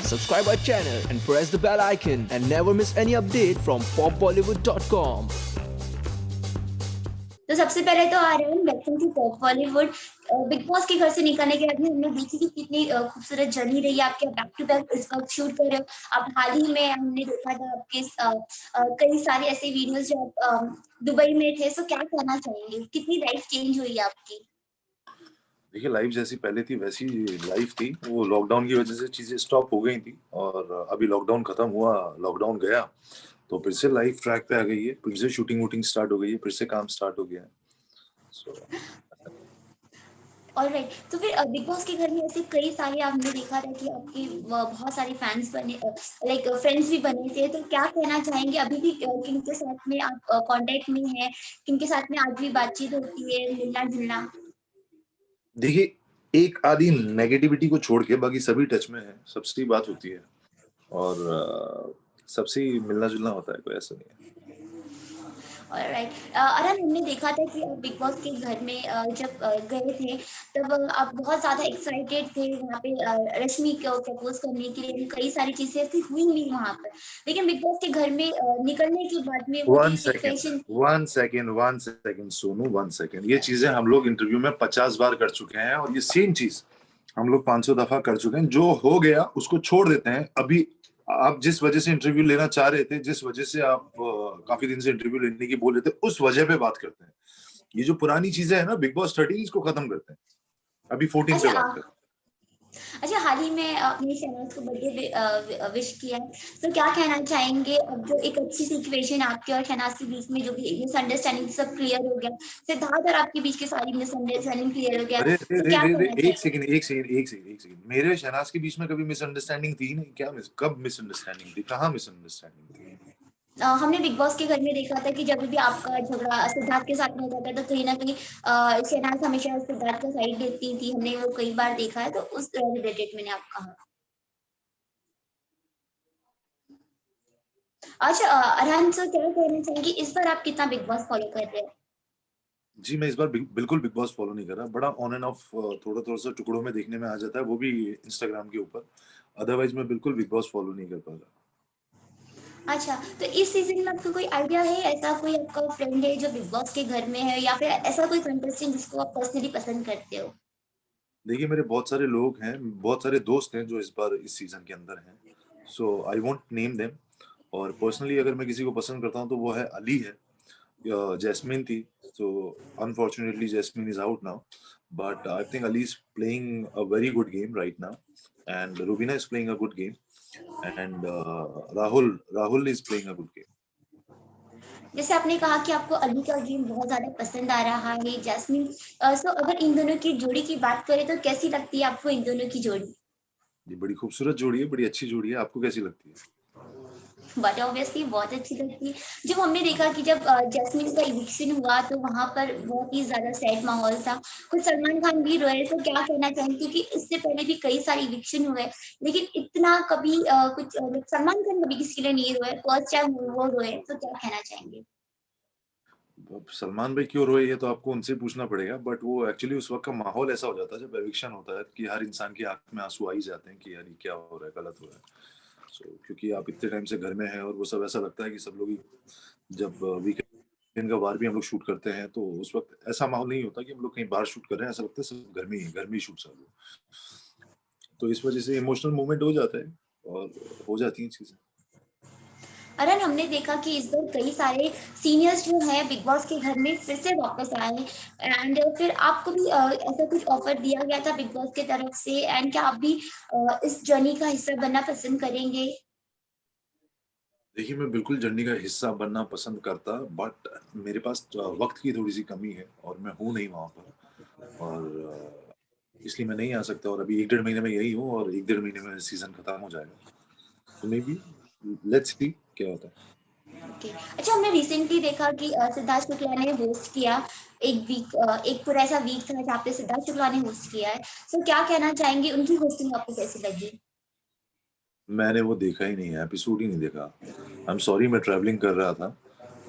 subscribe our channel and press the bell icon and never miss any update from popbollywood.com. तो सबसे पहले तो आ रहे हैं welcome to pop Bollywood. Bigg Boss के घर से निकलने के बाद में हमने देखी कि कितनी खूबसूरत जर्नी रही है आपके। बैक टू बैक इस वक्त शूट कर रहे हो आप। हाल ही में हमने देखा था आपके कई सारे ऐसे वीडियोस जो आप दुबई में थे। सो क्या कहना चाहेंगे, कितनी लाइफ चेंज हुई है आपकी? देखिए, लाइफ जैसी पहले थी वैसी लाइफ थी। वो लॉकडाउन की वजह से चीज़ें स्टॉप हो गई थी और अभी लॉकडाउन खत्म हुआ, लॉकडाउन गया, तो फिर से लाइफ ट्रैक पे आ गई है, फिर से शूटिंग वूटिंग स्टार्ट हो गई है, फिर से काम स्टार्ट हो गया है। सो ऑलराइट, तो फिर बिग बॉस के घर में ऐसे कई सारे आपने देखा था कि आपके बहुत सारे फैंस बने, लाइक फ्रेंड्स भी बने थे। तो क्या कहना चाहेंगे, अभी भी किनके साथ में आप कांटेक्ट में हैं, किनके साथ में आज भी बातचीत होती है, मिलना जुलना? देखिए, एक आधी नेगेटिविटी को छोड़ के बाकी सभी टच में हैं, सबसे ही बात होती है और सबसे ही मिलना-जुलना होता है, कोई ऐसा नहीं है। ऑलराइट, अरन, हमने देखा था कि आप बिग बॉस के घर में जब गए थे तब आप बहुत ज़्यादा एक्साइटेड थे वहाँ पे रश्मि को प्रपोज करने के लिए। कई सारी चीज़ें ऐसी हुई भी वहाँ पर, लेकिन बिग बॉस के घर में निकलने के बाद में वो 1 second, situation. 1 second, 1 second Sonu, 1 second. ये चीज़ें हम लोग इंटरव्यू में 50 बार कर चुके हैं और ये सेम चीज़ हम लोग 500 दफ़ा कर चुके हैं। जो हो गया उसको छोड़ देते हैं। अभी आप जिस वजह से इंटरव्यू लेना चाह रहे थे, जिस वजह से आप काफ़ी दिन से इंटरव्यू लेने की बोल रहे थे, उस वजह पे बात करते हैं। ये जो पुरानी चीज़ें हैं ना, बिग बॉस 13 इसको खत्म करते हैं। अभी 14 पे अच्छा, बात करते हैं। अच्छा, हाल ही में आपने शहनाज को बर्थडे विश किया है। तो क्या कहना चाहेंगे, अब जो एक अच्छी सिचुएशन आपके और शहनाज के बीच में जो भी मिसअंडरस्टैंडिंग सब क्लियर हो गया, सिद्धार्थ और आपके बीच की सारी मिसअंडरस्टैंडिंग क्लियर हो गया, अरे, तो क्या कहना 1 चाहेंगे? Second, 1 second, 1 second, 1 second. मेरे शहनाज के बीच में कभी मिसअंडरस्टैंडिंग थी ही नहीं। क्या कब मिसअंडरस्टैंडिंग थी? कहाँ मिसअंडरस्टैंडिंग थी? हमने बिग बॉस के घर में देखा था कि जब भी आपका झगड़ा सिद्धार्थ के साथ में होता था तो कहीं न कहीं शहनाज हमेशा सिद्धार्थ का साइड लेती थी। हमने वो कई बार देखा है, तो उस रिलेटेड मैंने आपको कहा। अच्छा, अरहान सर, क्या कहना चाहेंगी इस बार आप कितना बिग बॉस फॉलो कर रहे हैं? जी, मैं इस बार बिल्कुल बिग बॉस फ़ॉलो नहीं कर रहा। बड़ा ऑन एंड ऑफ थोड़ा-थोड़ा सा टुकड़ों में देखने में आ जाता है, वो भी इंस्टाग्राम के ऊपर। अदरवाइज़ मैं बिल्कुल बिग बॉस फ़ॉलो नहीं कर पा रहा। अच्छा, तो इस सीज़न में आपको कोई आइडिया है, ऐसा कोई आपका फ्रेंड है जो बिग बॉस के घर में है, या फिर ऐसा कोई कंटेस्टेंट जिसको आप पर्सनली पसंद करते हो? देखिए, मेरे बहुत सारे लोग हैं, बहुत सारे दोस्त हैं जो इस बार इस सीज़न के अंदर हैं। So I won't name them और पर्सनली अगर मैं किसी को पसंद करता हूँ तो वो है अली है। जैस्मिन थी, so unfortunately Jasmin is out now, but I think Ali is playing a very good game right now and Rubina is playing a good game and Rahul is playing a good game. जैसे आपने कहा कि आपको अली का गेम बहुत ज़्यादा पसंद आ रहा है, जैस्मिन, सो अगर इन दोनों की जोड़ी की बात करें तो कैसी लगती है आपको इन दोनों की जोड़ी? ये बड़ी खूबसूरत जोड़ी है, बड़ी अच्छी जोड़ी है। आपको कैसी लगती है? बट ऑब्वियसली बहुत अच्छी लगती है। जब हमने देखा कि जब जैस्मिन का इविक्शन हुआ तो वहाँ पर बहुत ही ज़्यादा सैड माहौल था। खुद सलमान खान भी रोए, तो क्या कहना चाहेंगे, क्योंकि इससे पहले भी कई सारे इविक्शन हुए, लेकिन इतना कभी कुछ सलमान खान कभी किसी के लिए नहीं रोए, फर्स्ट टाइम वो रोए, तो क्या कहना चाहेंगे? अब सलमान भाई क्यों रोए ये तो आपको उनसे पूछना पड़ेगा, बट वो एक्चुअली उस वक़्त का माहौल ऐसा हो जाता है जब एविक्शन होता है कि हर इंसान की आँख में आँसू आ ही जाते हैं कि यार ये क्या हो रहा है, गलत हो रहा है। सो क्योंकि आप इतने टाइम से घर में हैं और वो सब ऐसा लगता है कि सब लोग ही जब वीकेंड का वार भी हम लोग शूट करते हैं तो उस वक़्त ऐसा माहौल नहीं होता कि हम लोग कहीं बाहर शूट कर रहे हैं, ऐसा लगता है सब घर में ही शूट चालू है। तो इस वज़ह से इमोशनल मोमेंट हो जाता है और हो जाती हैं चीज़ें। अरन, हमने देखा कि इस बार कई सारे सीनियर्स जो हैं बिग बॉस के घर में फिर से वापस आए हैं, एंड फिर आपको भी ऐसा कुछ ऑफर दिया गया था बिग बॉस की तरफ से, एंड क्या आप भी इस जर्नी का हिस्सा बनना पसंद करेंगे? देखिए, मैं बिल्कुल जर्नी का हिस्सा बनना पसंद करता, बट मेरे पास वक़्त की थोड़ी-सी कमी है और मैं हूँ नहीं वहाँ पर और इसलिए मैं नहीं आ सकता और अभी 1 डेढ़ महीने में यहीं हूँ और 1 डेढ़ महीने में सीज़न खत्म हो जाएगा। तो मेबी लेट्स सी क्या होता है। ओके। अच्छा, हमने रिसेंटली देखा कि सिद्धार्थ शुक्ला ने होस्ट किया एक वीक, एक पूरा ऐसा वीक था जहाँ पे सिद्धार्थ शुक्ला ने होस्ट किया है। सो क्या कहना चाहेंगे, उनकी होस्टिंग आपको कैसी लगी? मैंने वो देखा ही नहीं है, एपिसोड ही नहीं देखा। आई एम सॉरी मैं ट्रैवलिंग कर रहा था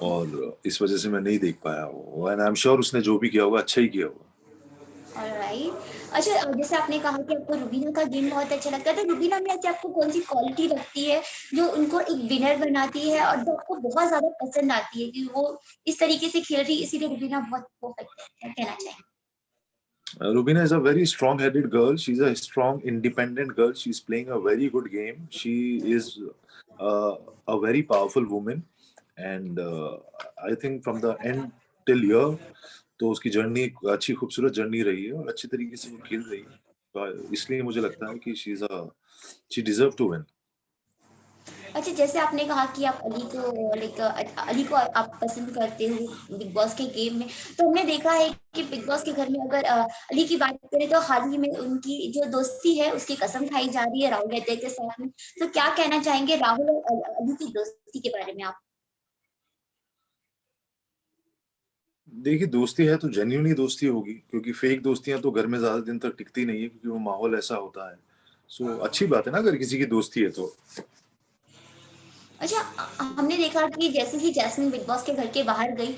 और इस वज़ह से मैं नहीं देख पाया वो एंड आई एम श्योर उसने जो भी किया होगा अच्छा ही किया होगा। ऑलराइट, अच्छा जैसे आपने कहा कि आपको रुबीना का गेम बहुत अच्छा लगता है, तो रुबीना में ऐसी आपको कौन सी क्वालिटी लगती है जो उनको एक विनर बनाती है और जो आपको बहुत ज्यादा पसंद आती है कि वो इस तरीके से खेल रही है, इसीलिए रुबीना बहुत परफेक्ट है, क्या कहना चाहेंगे? Rubina is a very strong-headed girl. She's a strong, independent girl. She's playing a very good game. She is uh, a very powerful woman, and I think from the end till here, तो उसकी journey अच्छी खूबसूरत journey रही है और अच्छी तरीके से वो खेल रही है। तो इसलिए मुझे लगता है कि शी डिजर्व टू विन। अच्छा जैसे आपने कहा कि आप अली को लाइक अली को आप पसंद करते हो बिग बॉस के गेम में, तो हमने देखा है कि बिग बॉस के घर में अगर अली की बात करें तो हाल ही में उनकी जो दोस्ती है उसकी कसम खाई जा रही है राहुल वैद्य के साथ में। तो क्या कहना चाहेंगे राहुल और अली की दोस्ती के बारे में आप? देखिए, दोस्ती है तो जेन्युइन ही दोस्ती होगी, क्योंकि फेक दोस्तियां तो घर में ज्यादा दिन तक टिकती नहीं है, क्योंकि वो माहौल ऐसा होता है। सो अच्छी बात है ना अगर किसी की दोस्ती है तो। अच्छा हमने देखा कि जैसे ही जैस्मिन बिग बॉस के घर के बाहर गई,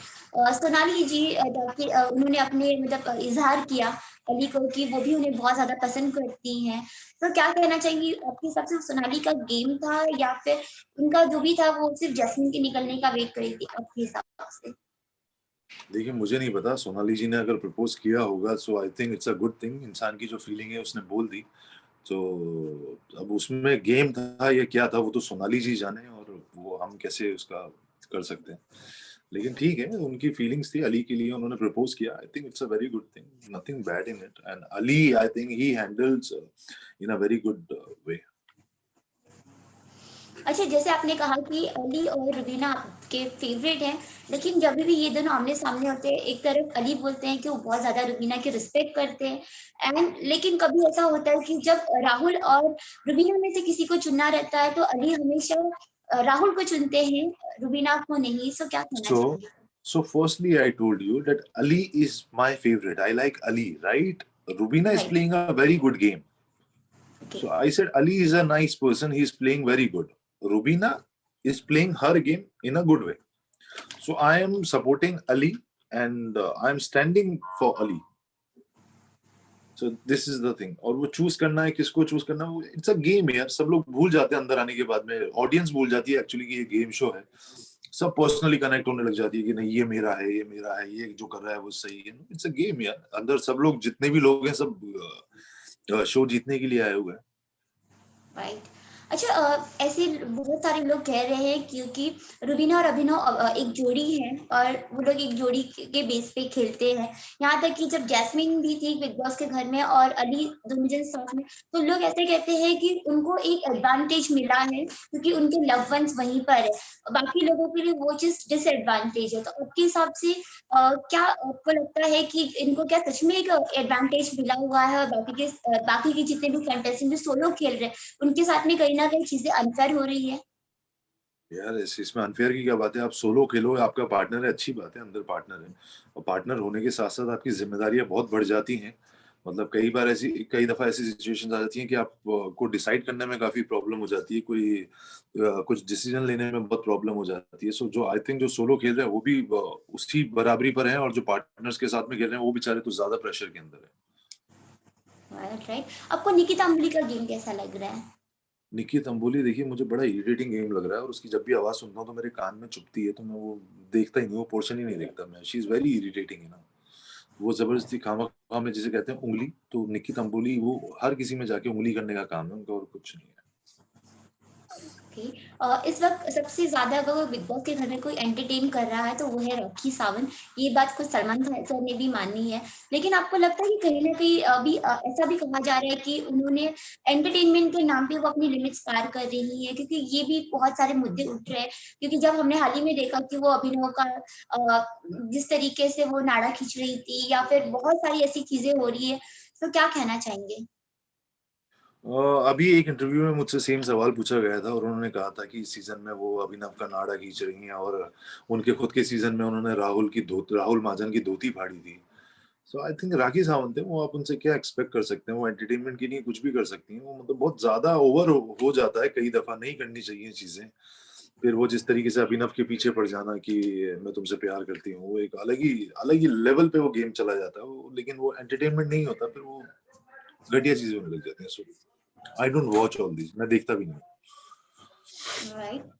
सोनाली जी जाके उन्होंने अपने मतलब इजहार किया अली को कि वो भी उन्हें बहुत ज्यादा पसंद करती हैं। तो क्या कहना चाहिए आपके हिसाब से सोनाली का गेम था या फिर उनका जो भी था वो सिर्फ जैस्मिन के निकलने का वेट कर रही थी आपके हिसाब से? देखिए, मुझे नहीं पता, सोनाली जी ने अगर प्रपोज किया होगा so I think it's a good thing. इंसान की जो फीलिंग है उसने बोल दी, तो अब उसमें गेम था या क्या था वो तो सोनाली जी जाने, और वो हम कैसे उसका कर सकते हैं। लेकिन ठीक है, उनकी फीलिंग्स थी अली के लिए, उन्होंने प्रपोज किया। आई think it's a very good thing, nothing bad in it, and Ali I think he handles in a very good way. अच्छा जैसे आपने कहा कि अली और रुबीना आपके फेवरेट हैं, लेकिन जब भी ये दोनों आमने-सामने होते हैं, एक तरफ अली बोलते हैं कि वो बहुत ज़्यादा रुबीना की रिस्पेक्ट करते हैं एंड लेकिन कभी ऐसा होता है कि जब राहुल और रुबीना में से किसी को चुनना रहता है, तो अली हमेशा राहुल को चुनते हैं, रुबीना को नहीं। सो क्या कहना So, चाहेंगे? so firstly, I told you that Ali is my favorite. I like Ali, right? Rubina is right, playing a very good game. Okay, So I said Ali is a nice person. He's playing very good. Rubina is playing her game in a good way. So I am supporting Ali, and I am standing for Ali. So this is the thing. और वो choose करना है, किसको choose करना है, it's a game यार। सब लोग भूल जाते हैं अंदर आने के बाद में, ऑडियंस भूल जाती है एक्चुअली कि ये गेम शो है। सब पर्सनली कनेक्ट होने लग जाती है कि नहीं ये मेरा है, ये मेरा है, ये जो कर रहा है वो सही है। इट्स अ गेम यार। अंदर सब लोग जितने भी लोग हैं सब शो जीतने के लिए आए हुए हैं। राइट। अच्छा ऐसे बहुत सारे लोग कह रहे हैं क्योंकि रुबीना और अभिनव एक जोड़ी है और वो लोग एक जोड़ी के बेस पे खेलते हैं। यहाँ तक कि जब जैस्मिन भी थी बिग बॉस के घर में और अली दोनों जन साथ में, तो लोग ऐसे कहते हैं कि उनको एक एडवांटेज मिला है क्योंकि उनके लव वंस वहीं पर है। बाकी लोगों के लिए वो चीज़ डिसएडवांटेज है। तो आपके हिसाब से क्या आपको लगता है कि इनको क्या सच में एक एडवांटेज मिला हुआ है और बाकी के जितने भी कंटेस्टेंट जो सोलो खेल रहे हैं उनके साथ में कहीं न कहीं चीज़ें अनफेयर हो रही है? यार इसमें अनफेयर की क्या बात है? आप सोलो खेलो, आपका पार्टनर है, अच्छी बात है, अंदर पार्टनर है। और पार्टनर होने के साथ-साथ आपकी ज़िम्मेदारियाँ बहुत बढ़ जाती हैं। मतलब कई दफ़ा ऐसी सिचुएशंस आ जाती हैं कि आप को डिसाइड करने में काफ़ी प्रॉब्लम हो जाती है, कुछ डिसीज़न लेने में बहुत प्रॉब्लम हो जाती है। सो जो आई थिंक जो सोलो खेल रहे हैं वो भी उसी बराबरी पर हैं, और जो पार्टनर्स के साथ में खेल रहे हैं वो बेचारे तो ज़्यादा प्रेशर के अंदर हैं। राइट। आपको निकिता अम्बली का गेम कैसा लग रहा है? निकी तंबोली देखिए मुझे बड़ा इरिटेटिंग गेम लग रहा है, और उसकी जब भी आवाज़ सुनता हूँ तो मेरे कान में चुभती है, तो मैं वो देखता ही नहीं, वो पोर्शन ही नहीं देखता मैं। शी इज़ वेरी इरिटेटिंग है ना। वो ज़बरदस्ती खामख़ा में जिसे कहते हैं उँगली, तो निकी तंबोली वो हर किसी में जाके उँगली करने का काम है उनका, और कुछ नहीं है। ओके। इस वक़्त सबसे ज़्यादा अगर वो बिग बॉस के घर में कोई एंटरटेन कर रहा है तो वो है राखी सावंत। ये बात खुद सलमान खान सर ने भी मानी है। लेकिन आपको लगता है कि कहीं न कहीं अभी ऐसा भी कहा जा रहा है कि उन्होंने एंटरटेनमेंट के नाम पे वो अपनी लिमिट्स पार कर रही हैं क्योंकि ये भी बहुत सारे मुद्दे उठ रहे हैं। क्योंकि जब हमने हाल ही में देखा कि वो अभिनव का जिस तरीके से वो नाड़ा खींच रही थी या फिर बहुत सारी ऐसी चीज़ें हो रही है। तो क्या कहना चाहेंगे? अभी एक इंटरव्यू में मुझसे सेम सवाल पूछा गया था, और उन्होंने कहा था कि इस सीज़न में वो अभिनव का नाड़ा खींच रही हैं, और उनके खुद के सीज़न में उन्होंने राहुल महाजन की धोती फाड़ी थी। सो आई थिंक राखी सावंत है, वो आप उनसे क्या एक्सपेक्ट कर सकते हैं? वो एंटरटेनमेंट के लिए कुछ भी कर सकती हैं। वो मतलब बहुत ज़्यादा ओवर हो जाता है कई दफ़ा, नहीं करनी चाहिए चीज़ें। फिर वो जिस तरीके से अभिनव के पीछे पड़ जाना कि मैं तुमसे प्यार करती हूँ, वो एक अलग ही लेवल पे वो गेम चला जाता है वो, लेकिन वो एंटरटेनमेंट नहीं होता फिर वो। घटिया चीजों में लग जाते हैं। So I don't watch all this, मैं देखता भी नहीं। राइट।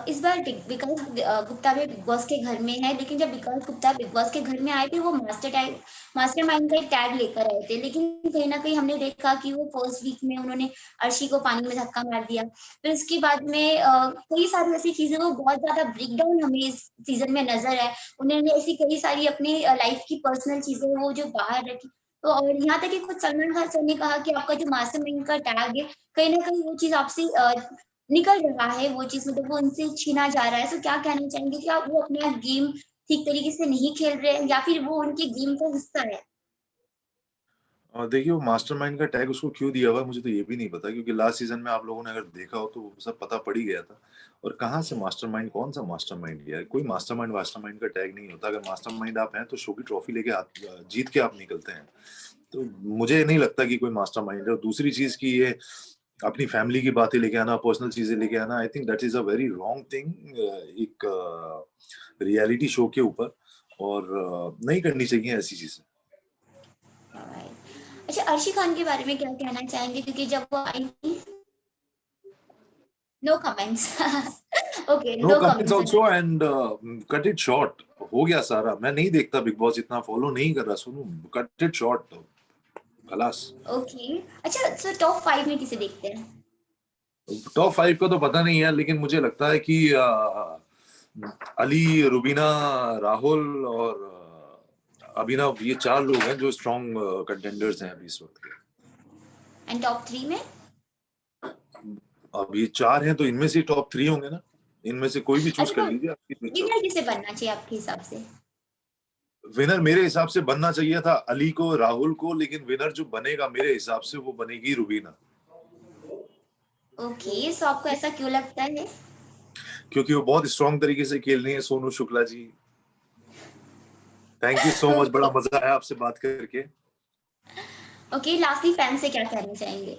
इस बार विकास गुप्ता भी बिग बॉस के घर में है, लेकिन जब विकास गुप्ता बिग बॉस के घर में आए थे वो मास्टरमाइंड का एक टैग लेकर आए थे, लेकिन कहीं ना कहीं हमने देखा कि वो फर्स्ट वीक में उन्होंने अर्शी को पानी में धक्का मार दिया। फिर उसके बाद में कई सारी ऐसी चीजें, वो बहुत ज्यादा ब्रेकडाउन हमें इस सीजन में नजर है। उन्होंने ऐसी कई सारी अपनी लाइफ की पर्सनल चीजें वो जो बाहर रखी। तो और यहाँ तक कि खुद सलमान खान सर ने कहा कि आपका जो मास्टरमाइंड का टैग है, कहीं ना कहीं वो चीज आपसे निकल रहा है, वो चीज मतलब वो उनसे छीना जा रहा है। तो क्या कहना चाहेंगे कि आप वो अपना गेम ठीक तरीके से नहीं खेल रहे हैं, या फिर वो उनके गेम का हिस्सा है? देखिए वो मास्टरमाइंड का टैग उसको क्यों दिया हुआ है मुझे तो ये भी नहीं पता, क्योंकि लास्ट सीजन में आप लोगों ने अगर देखा हो तो वो सब पता पड़ ही गया था। और कहाँ से मास्टरमाइंड, कौन सा मास्टरमाइंड किया है? कोई मास्टरमाइंड का टैग नहीं होता। अगर मास्टरमाइंड आप हैं तो शो की ट्रॉफी लेके जीत के आप निकलते हैं। तो मुझे नहीं लगता कि कोई मास्टरमाइंड है। और दूसरी चीज की ये अपनी फैमिली की बातें लेके आना, पर्सनल चीजें लेके आना, I think that is a very wrong thing एक रियलिटी शो के ऊपर। और नहीं करनी चाहिए ऐसी चीजें। Alright. अच्छा, अर्शी खान के बारे में क्या कहना चाहेंगे, क्योंकि जब वो आई थी। No comments. Okay, no no comments comments. Also and cut it short. हो गया सारा। मैं नहीं देखता बिग बॉस, इतना फॉलो नहीं कर रहा। सुनो, कट इट शॉर्ट, खलास। ओके। अच्छा, सो टॉप 5 में किसे देखते हैं? टॉप 5 का तो पता नहीं है, लेकिन मुझे लगता है कि अली, रुबीना, राहुल और अभिनव, ये 4 लोग हैं जो स्ट्रॉन्ग कंटेंडर्स हैं अभी इस वक्त के। एंड टॉप 3 में? अब ये 4 हैं तो इनमें से टॉप 3 होंगे ना। इनमें से कोई भी चूज कर अच्छा, लीजिए, आपकी इच्छा। विनर किसे बनना चाहिए आपके हिसाब से? विनर मेरे हिसाब से बनना चाहिए था अली को, राहुल को, लेकिन विनर जो बनेगा मेरे हिसाब से वो बनेगी रुबीना। ओके, सो आपको ऐसा क्यों लगता है? क्योंकि वो बहुत स्ट्रॉन्ग तरीके से खेल रही है, Sonu Shukla ji. Thank you so much, बड़ा ओके। मजा आया आपसे बात करके। ओके, लास्टली फैन से क्या कहना चाहेंगे?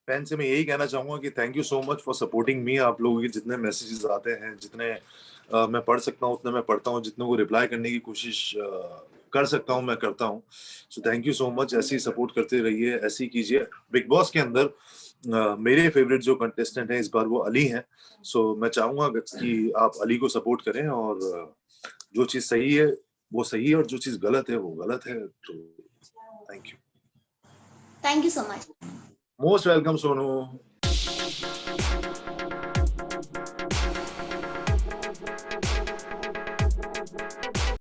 फैन से मैं यही कहना चाहूंगा कि thank you so much for supporting me. आप लोगों के जितने मैसेजेस आते हैं, जितने मैं पढ़ सकता हूँ उतने मैं पढ़ता हूँ, जितने को रिप्लाई करने की कोशिश कर सकता हूँ मैं करता हूँ। So thank you so much. ऐसे ही सपोर्ट करते रहिए, ऐसे ही कीजिए। बिग बॉस के अंदर मेरे फेवरेट जो कंटेस्टेंट हैं इस बार वो अली हैं। सो मैं चाहूंगा कि आप अली को सपोर्ट करें, और जो चीज सही है वो सही है, और जो चीज गलत है वो गलत है। तो thank you. Thank you so much. Most welcome Sonu.